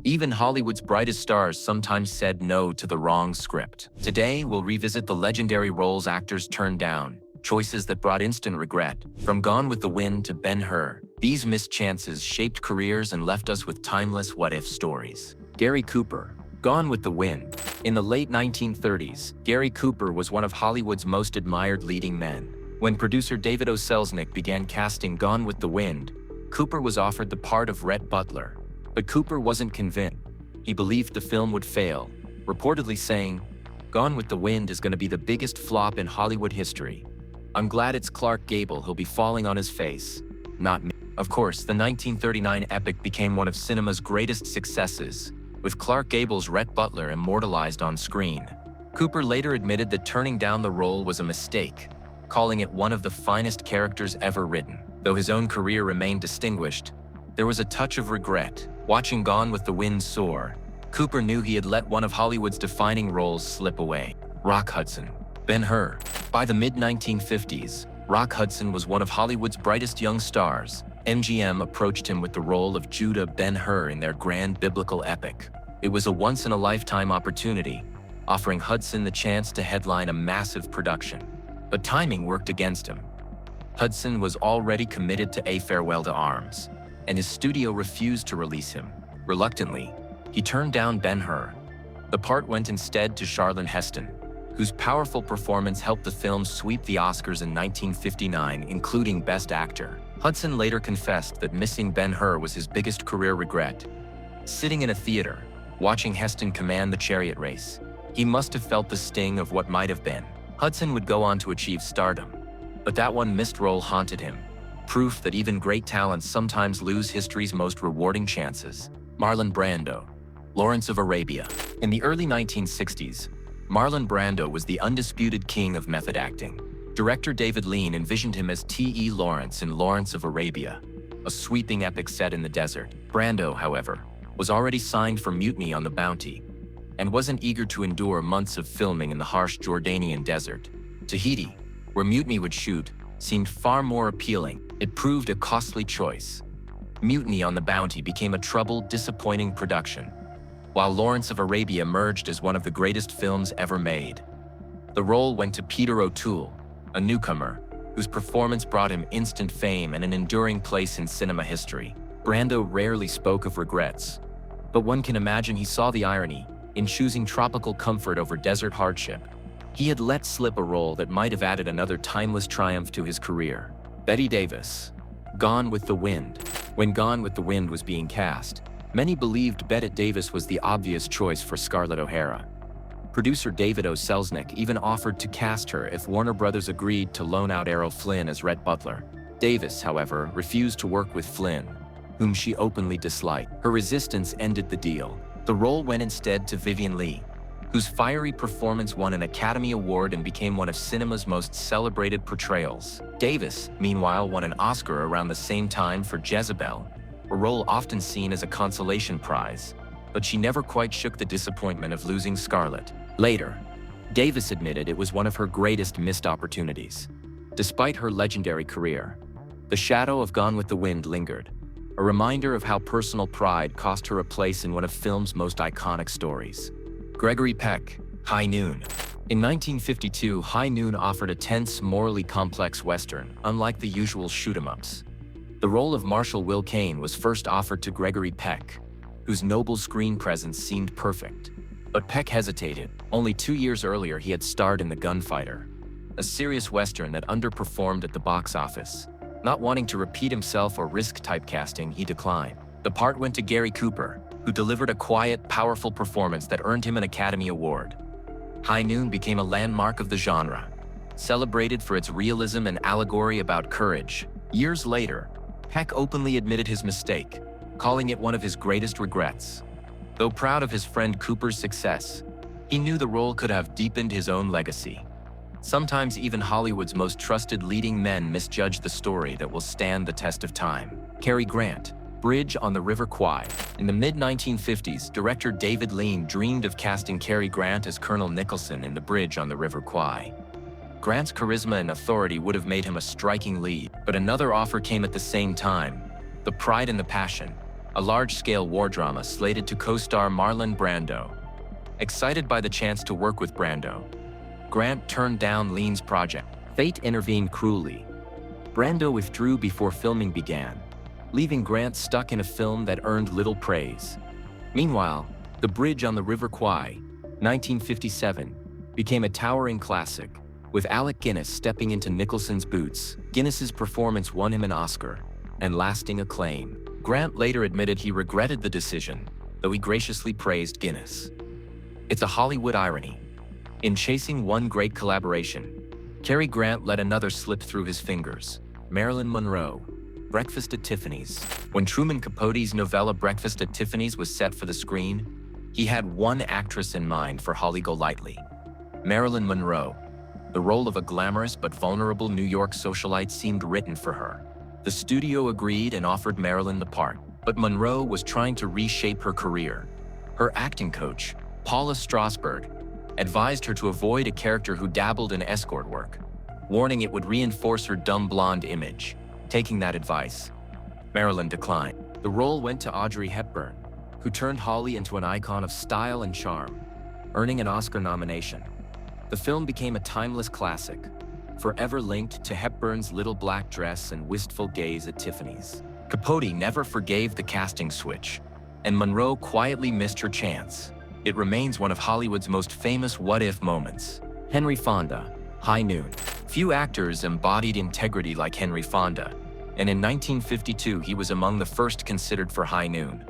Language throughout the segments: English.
Even Hollywood's brightest stars sometimes said no to the wrong script. Today, we'll revisit the legendary roles actors turned down, choices that brought instant regret. From Gone with the Wind to Ben-Hur, these missed chances shaped careers and left us with timeless what-if stories. Gary Cooper, Gone with the Wind. In the late 1930s, Gary Cooper was one of Hollywood's most admired leading men. When producer David O. Selznick began casting Gone with the Wind, Cooper was offered the part of Rhett Butler. But Cooper wasn't convinced. He believed the film would fail, reportedly saying, "Gone with the Wind is going to be the biggest flop in Hollywood history. I'm glad it's Clark Gable who'll be falling on his face, not me." Of course, the 1939 epic became one of cinema's greatest successes, with Clark Gable's Rhett Butler immortalized on screen. Cooper later admitted that turning down the role was a mistake, calling it one of the finest characters ever written. Though his own career remained distinguished, there was a touch of regret. Watching Gone with the Wind soar, Cooper knew he had let one of Hollywood's defining roles slip away. Rock Hudson, Ben-Hur. By the mid-1950s, Rock Hudson was one of Hollywood's brightest young stars. MGM approached him with the role of Judah Ben-Hur in their grand biblical epic. It was a once-in-a-lifetime opportunity, offering Hudson the chance to headline a massive production. But timing worked against him. Hudson was already committed to A Farewell to Arms, and his studio refused to release him. Reluctantly, he turned down Ben-Hur. The part went instead to Charlton Heston, whose powerful performance helped the film sweep the Oscars in 1959, including Best Actor. Hudson later confessed that missing Ben-Hur was his biggest career regret. Sitting in a theater, watching Heston command the chariot race, he must have felt the sting of what might have been. Hudson would go on to achieve stardom, but that one missed role haunted him. Proof that even great talents sometimes lose history's most rewarding chances. Marlon Brando, Lawrence of Arabia. In the early 1960s, Marlon Brando was the undisputed king of method acting. Director David Lean envisioned him as T.E. Lawrence in Lawrence of Arabia, a sweeping epic set in the desert. Brando, however, was already signed for Mutiny on the Bounty, and wasn't eager to endure months of filming in the harsh Jordanian desert. Tahiti, where Mutiny would shoot, seemed far more appealing. It proved a costly choice. Mutiny on the Bounty became a troubled, disappointing production, while Lawrence of Arabia emerged as one of the greatest films ever made. The role went to Peter O'Toole, a newcomer, whose performance brought him instant fame and an enduring place in cinema history. Brando rarely spoke of regrets, but one can imagine he saw the irony in choosing tropical comfort over desert hardship. He had let slip a role that might have added another timeless triumph to his career. Bette Davis, Gone with the Wind. When Gone with the Wind was being cast, many believed Bette Davis was the obvious choice for Scarlett O'Hara. Producer David O. Selznick even offered to cast her if Warner Brothers agreed to loan out Errol Flynn as Rhett Butler. Davis, however, refused to work with Flynn, whom she openly disliked. Her resistance ended the deal. The role went instead to Vivien Leigh, whose fiery performance won an Academy Award and became one of cinema's most celebrated portrayals. Davis, meanwhile, won an Oscar around the same time for Jezebel, a role often seen as a consolation prize, but she never quite shook the disappointment of losing Scarlett. Later, Davis admitted it was one of her greatest missed opportunities. Despite her legendary career, the shadow of Gone with the Wind lingered, a reminder of how personal pride cost her a place in one of film's most iconic stories. Gregory Peck, High Noon. In 1952, High Noon offered a tense, morally complex Western, unlike the usual shoot-'em-ups. The role of Marshal Will Kane was first offered to Gregory Peck, whose noble screen presence seemed perfect. But Peck hesitated. Only 2 years earlier, he had starred in The Gunfighter, a serious Western that underperformed at the box office. Not wanting to repeat himself or risk typecasting, he declined. The part went to Gary Cooper, who delivered a quiet, powerful performance that earned him an Academy Award. High Noon became a landmark of the genre, celebrated for its realism and allegory about courage. Years later, Peck openly admitted his mistake, calling it one of his greatest regrets. Though proud of his friend Cooper's success, he knew the role could have deepened his own legacy. Sometimes even Hollywood's most trusted leading men misjudge the story that will stand the test of time. Cary Grant, Bridge on the River Kwai. In the mid-1950s, director David Lean dreamed of casting Cary Grant as Colonel Nicholson in The Bridge on the River Kwai. Grant's charisma and authority would have made him a striking lead, but another offer came at the same time: The Pride and the Passion, a large-scale war drama slated to co-star Marlon Brando. Excited by the chance to work with Brando, Grant turned down Lean's project. Fate intervened cruelly. Brando withdrew before filming began, leaving Grant stuck in a film that earned little praise. Meanwhile, The Bridge on the River Kwai, 1957, became a towering classic, with Alec Guinness stepping into Nicholson's boots. Guinness's performance won him an Oscar and lasting acclaim. Grant later admitted he regretted the decision, though he graciously praised Guinness. It's a Hollywood irony. In chasing one great collaboration, Cary Grant let another slip through his fingers. Marilyn Monroe, Breakfast at Tiffany's. When Truman Capote's novella Breakfast at Tiffany's was set for the screen, he had one actress in mind for Holly Golightly: Marilyn Monroe. The role of a glamorous but vulnerable New York socialite seemed written for her. The studio agreed and offered Marilyn the part, but Monroe was trying to reshape her career. Her acting coach, Paula Strasberg, advised her to avoid a character who dabbled in escort work, warning it would reinforce her dumb blonde image. Taking that advice, Marilyn declined. The role went to Audrey Hepburn, who turned Holly into an icon of style and charm, earning an Oscar nomination. The film became a timeless classic, forever linked to Hepburn's little black dress and wistful gaze at Tiffany's. Capote never forgave the casting switch, and Monroe quietly missed her chance. It remains one of Hollywood's most famous what-if moments. Henry Fonda, High Noon. Few actors embodied integrity like Henry Fonda, and in 1952 he was among the first considered for High Noon.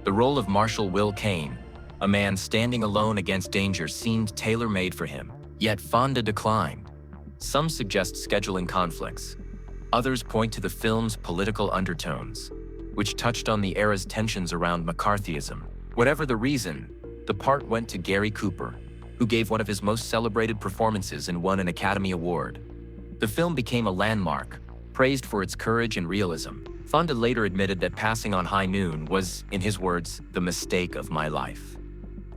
The role of Marshal Will Kane, a man standing alone against danger, seemed tailor-made for him, yet Fonda declined. Some suggest scheduling conflicts. Others point to the film's political undertones, which touched on the era's tensions around McCarthyism. Whatever the reason, the part went to Gary Cooper, who gave one of his most celebrated performances and won an Academy Award. The film became a landmark, praised for its courage and realism. Fonda later admitted that passing on High Noon was, in his words, the mistake of my life.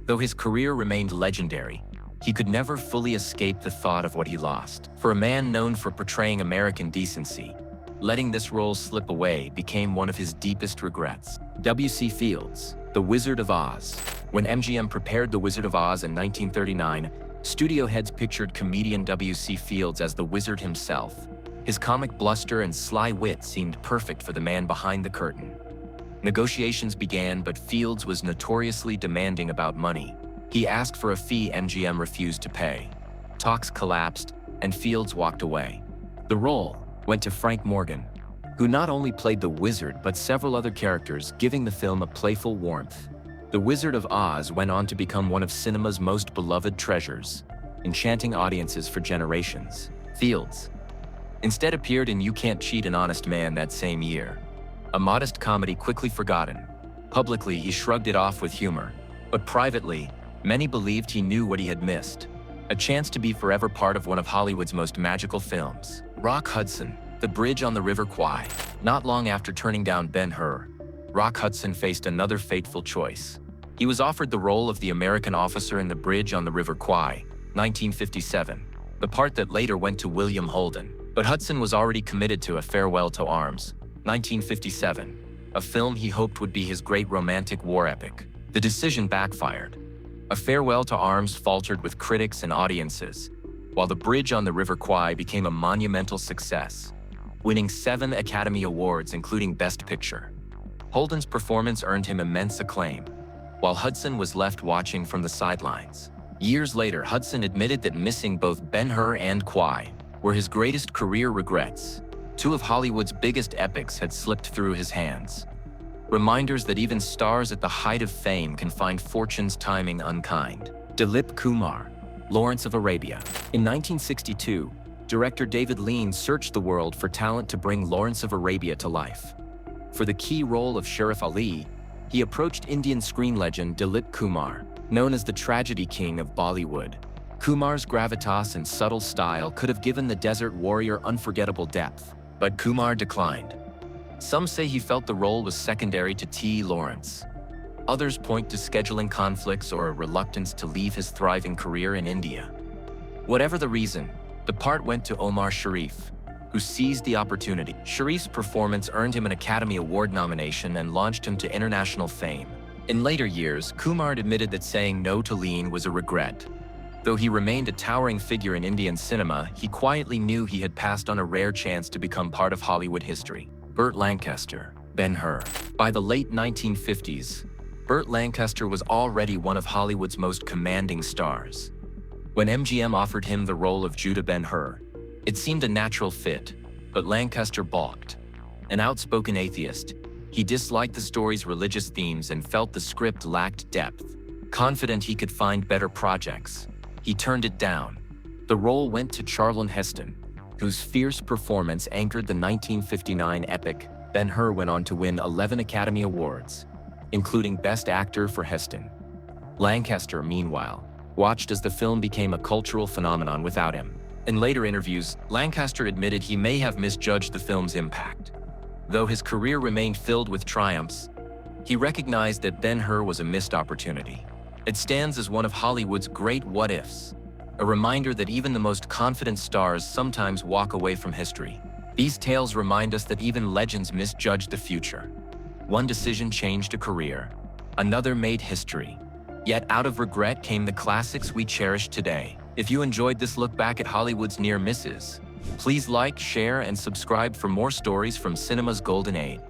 Though his career remained legendary, he could never fully escape the thought of what he lost. For a man known for portraying American decency, letting this role slip away became one of his deepest regrets. W.C. Fields, The Wizard of Oz. When MGM prepared The Wizard of Oz in 1939, studio heads pictured comedian W.C. Fields as the wizard himself. His comic bluster and sly wit seemed perfect for the man behind the curtain. Negotiations began, but Fields was notoriously demanding about money. He asked for a fee MGM refused to pay. Talks collapsed, and Fields walked away. The role went to Frank Morgan, who not only played the wizard but several other characters, giving the film a playful warmth. The Wizard of Oz went on to become one of cinema's most beloved treasures, enchanting audiences for generations. Fields instead appeared in You Can't Cheat an Honest Man that same year, a modest comedy quickly forgotten. Publicly, he shrugged it off with humor, but privately, many believed he knew what he had missed: a chance to be forever part of one of Hollywood's most magical films. Rock Hudson, The Bridge on the River Kwai. Not long after turning down Ben-Hur, Rock Hudson faced another fateful choice. He was offered the role of the American officer in The Bridge on the River Kwai, 1957, the part that later went to William Holden. But Hudson was already committed to A Farewell to Arms, 1957, a film he hoped would be his great romantic war epic. The decision backfired. A Farewell to Arms faltered with critics and audiences, while The Bridge on the River Kwai became a monumental success, winning 7 Academy Awards including Best Picture. Holden's performance earned him immense acclaim, while Hudson was left watching from the sidelines. Years later, Hudson admitted that missing both Ben-Hur and Kwai were his greatest career regrets. 2 of Hollywood's biggest epics had slipped through his hands. Reminders that even stars at the height of fame can find fortune's timing unkind. Dilip Kumar, Lawrence of Arabia. In 1962, director David Lean searched the world for talent to bring Lawrence of Arabia to life. For the key role of Sheriff Ali, he approached Indian screen legend Dilip Kumar, known as the tragedy king of Bollywood. Kumar's gravitas and subtle style could have given the desert warrior unforgettable depth, but Kumar declined. Some say he felt the role was secondary to T. Lawrence. Others point to scheduling conflicts or a reluctance to leave his thriving career in India. Whatever the reason, the part went to Omar Sharif, who seized the opportunity. Sharif's performance earned him an Academy Award nomination and launched him to international fame. In later years, Kumar admitted that saying no to Lean was a regret. Though he remained a towering figure in Indian cinema, he quietly knew he had passed on a rare chance to become part of Hollywood history. Burt Lancaster, Ben-Hur. By the late 1950s, Burt Lancaster was already one of Hollywood's most commanding stars. When MGM offered him the role of Judah Ben-Hur, it seemed a natural fit, but Lancaster balked. An outspoken atheist, he disliked the story's religious themes and felt the script lacked depth. Confident he could find better projects, he turned it down. The role went to Charlton Heston, whose fierce performance anchored the 1959 epic. Ben-Hur went on to win 11 Academy Awards, including Best Actor for Heston. Lancaster, meanwhile, watched as the film became a cultural phenomenon without him. In later interviews, Lancaster admitted he may have misjudged the film's impact. Though his career remained filled with triumphs, he recognized that Ben-Hur was a missed opportunity. It stands as one of Hollywood's great what-ifs, a reminder that even the most confident stars sometimes walk away from history. These tales remind us that even legends misjudge the future. One decision changed a career, another made history. Yet out of regret came the classics we cherish today. If you enjoyed this look back at Hollywood's near misses, please like, share, and subscribe for more stories from cinema's golden age.